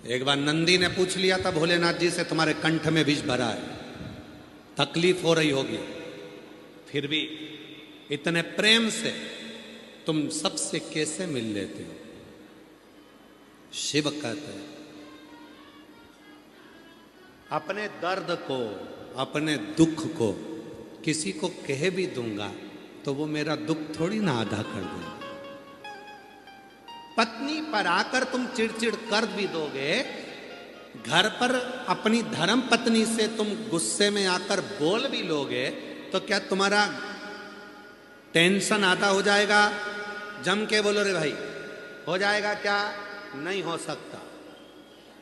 एक बार नंदी ने पूछ लिया था भोलेनाथ जी से, तुम्हारे कंठ में विष भरा है, तकलीफ हो रही होगी, फिर भी इतने प्रेम से तुम सबसे कैसे मिल लेते हो? शिव कहते हैं अपने दर्द को, अपने दुख को किसी को कह भी दूंगा तो वो मेरा दुख थोड़ी ना आधा कर देगा। पत्नी पर आकर तुम चिड़चिड़ कर भी दोगे, घर पर अपनी धर्म पत्नी से तुम गुस्से में आकर बोल भी लोगे, तो क्या तुम्हारा टेंशन आधा हो जाएगा? जम के बोलो रे भाई, हो जाएगा क्या? नहीं हो सकता।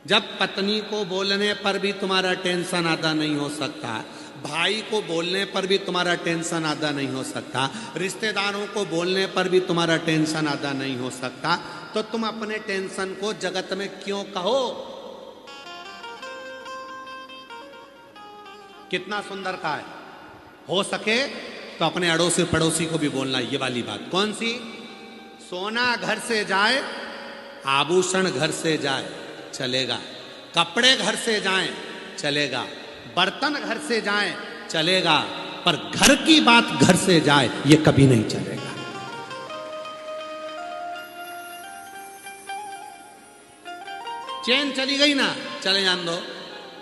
जब पत्नी को बोलने पर भी तुम्हारा टेंशन आधा नहीं हो सकता, भाई को बोलने पर भी तुम्हारा टेंशन आधा नहीं हो सकता, रिश्तेदारों को बोलने पर भी तुम्हारा टेंशन आधा नहीं हो सकता, तो तुम अपने टेंशन को जगत में क्यों कहो? कितना सुंदर कहा है। हो सके तो अपने अड़ोसी पड़ोसी को भी बोलना ये वाली बात। कौन सी? सोना घर से जाए, आभूषण घर से जाए, चलेगा। कपड़े घर से जाएं, चलेगा। बर्तन घर से जाएं, चलेगा, पर घर की बात घर से जाए ये कभी नहीं चलेगा। चेन चली गई ना, चले जान दो।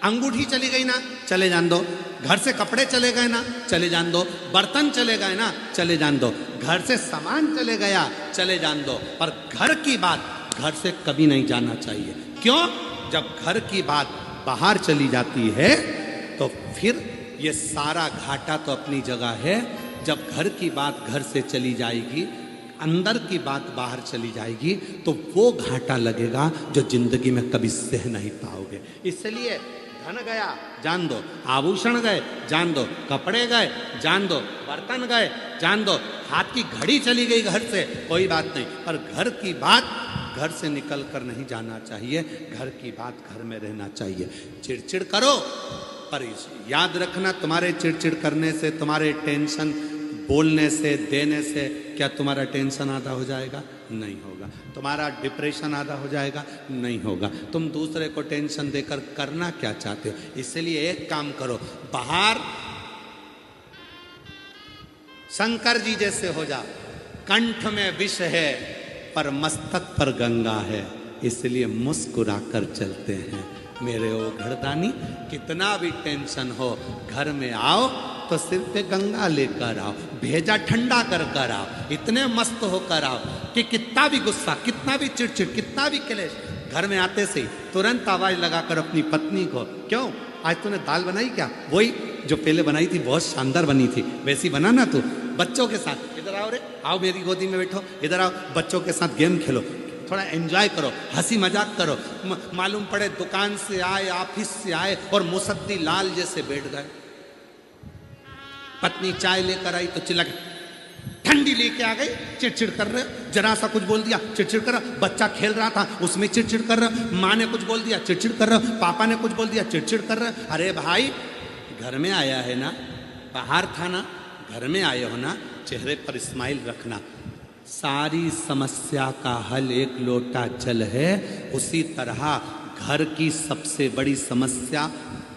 अंगूठी चली गई ना, चले जान दो। घर से कपड़े चले गए ना, चले जान दो। बर्तन चले गए ना, चले जान दो। घर से सामान चले गया, चले जान दो, पर घर की बात घर से कभी नहीं जाना चाहिए। क्यों? जब घर की बात बाहर चली जाती है तो फिर ये सारा घाटा तो अपनी जगह है। जब घर की बात घर से चली जाएगी, अंदर की बात बाहर चली जाएगी, तो वो घाटा लगेगा जो जिंदगी में कभी सह नहीं पाओगे। इसलिए धन गया जान दो, आभूषण गए जान दो, कपड़े गए जान दो, बर्तन गए जान दो, हाथ की घड़ी चली गई घर से, कोई बात नहीं, पर घर की बात घर से निकल कर नहीं जाना चाहिए। घर की बात घर में रहना चाहिए। चिड़चिड़ करो, पर याद रखना, तुम्हारे चिड़चिड़ करने से, तुम्हारे टेंशन बोलने से, देने से क्या तुम्हारा टेंशन आधा हो जाएगा? नहीं होगा। तुम्हारा डिप्रेशन आधा हो जाएगा? नहीं होगा। तुम दूसरे को टेंशन देकर करना क्या चाहते हो? इसलिए एक काम करो, बाहर शंकर जी जैसे हो जाओ। कंठ में विष है पर मस्तक पर गंगा है, इसलिए मुस्कुराकर चलते हैं। मेरे ओ घरदानी, कितना भी टेंशन हो, घर में आओ तो सिर पे गंगा लेकर आओ, भेजा ठंडा कर कर आओ, इतने मस्त होकर आओ कि कितना भी गुस्सा, कितना भी चिड़चिड़, कितना भी क्लेश, घर में आते से तुरंत आवाज लगाकर अपनी पत्नी को, क्यों आज तूने दाल बनाई क्या? वही जो पहले बनाई थी, बहुत शानदार बनी थी, वैसी बना ना तू। बच्चों के साथ इधर आओ रे, आओ मेरी गोदी में बैठो, इधर आओ, बच्चों के साथ गेम खेलो, थोड़ा एंजॉय करो, हंसी मजाक करो। मालूम पड़े दुकान से आए, ऑफिस से आए और मुसद्दी लाल जैसे बैठ गए। पत्नी चाय लेकर आई तो चिल्ला के ठंडी लेके आ गई, चिड़चिड़ कर रहे, जरा सा कुछ बोल दिया चिड़चिड़ कर रहा, बच्चा खेल रहा था उसमें चिड़चिड़ कर रहा, माँ ने कुछ बोल दिया चिड़चिड़ कर रहा, पापा ने कुछ बोल दिया चिड़चिड़ कर रहा। अरे भाई, घर में आया है ना, बाहर था ना, घर में आए हो ना, चेहरे पर स्माइल रखना। सारी समस्या का हल एक लोटा जल है। उसी तरह घर की सबसे बड़ी समस्या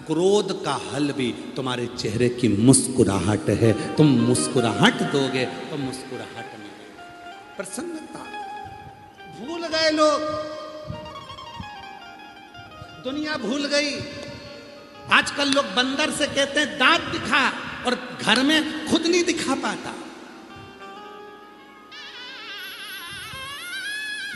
क्रोध का हल भी तुम्हारे चेहरे की मुस्कुराहट है। तुम मुस्कुराहट दोगे तो मुस्कुराहट में प्रसन्नता। भूल गए लोग, दुनिया भूल गई। आजकल लोग बंदर से कहते हैं दांत दिखा, और घर में खुद नहीं दिखा पाता।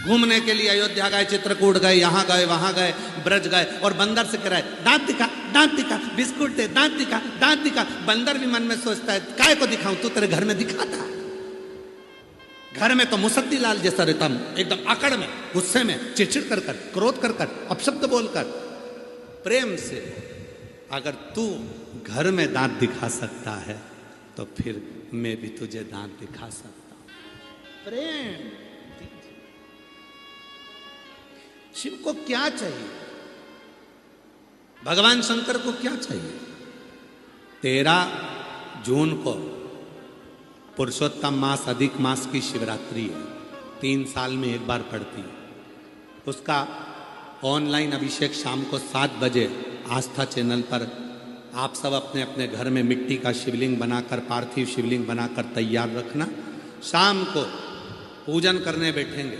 घूमने के लिए अयोध्या गए, चित्रकूट गए, यहां गए, वहां गए, ब्रज गए, और बंदर से कह रहा है दांत दिखा, दांत दिखा, बिस्कुट दे, दांत दिखा, दांत दिखा। बंदर भी मन में सोचता है काय को दिखाऊं, तू तेरे घर में दिखाता। घर में तो मुसद्दी लाल जैसा रहता, एकदम आकड़ में, गुस्से में, चिड़चिड़ कर कर, क्रोध कर कर, अपशब्द बोलकर। प्रेम से अगर तू घर में दांत दिखा सकता है तो फिर मैं भी तुझे दांत दिखा सकता हूं। प्रेम। शिव को क्या चाहिए? भगवान शंकर को क्या चाहिए? 13 जून को पुरुषोत्तम मास, अधिक मास की शिवरात्रि है, 3 साल में एक बार पड़ती है। उसका ऑनलाइन अभिषेक शाम को 7 बजे आस्था चैनल पर आप सब अपने अपने घर में मिट्टी का शिवलिंग बनाकर, पार्थिव शिवलिंग बनाकर तैयार रखना। शाम को पूजन करने बैठेंगे।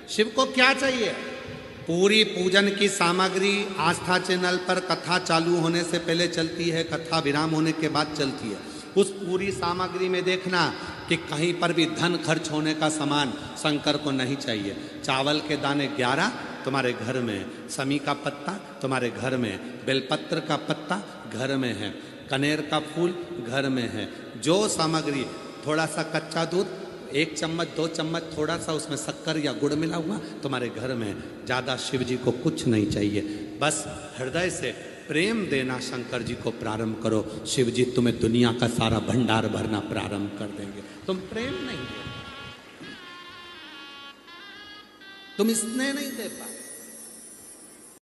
शिव को क्या चाहिए? पूरी पूजन की सामग्री आस्था चैनल पर कथा चालू होने से पहले चलती है, कथा विराम होने के बाद चलती है। उस पूरी सामग्री में देखना कि कहीं पर भी धन खर्च होने का सामान शंकर को नहीं चाहिए। चावल के दाने 11 तुम्हारे घर में, समी का पत्ता तुम्हारे घर में, बेलपत्र का पत्ता घर में है, कनेर का फूल घर में है। जो सामग्री, थोड़ा सा कच्चा दूध 1 चम्मच 2 चम्मच, थोड़ा सा उसमें शक्कर या गुड़ मिला हुआ तुम्हारे घर में। ज़्यादा शिव जी को कुछ नहीं चाहिए, बस हृदय से प्रेम देना शंकर जी को प्रारंभ करो। शिव जी तुम्हें दुनिया का सारा भंडार भरना प्रारंभ कर देंगे। तुम प्रेम नहीं दे, तुम स्नेह नहीं दे पाए,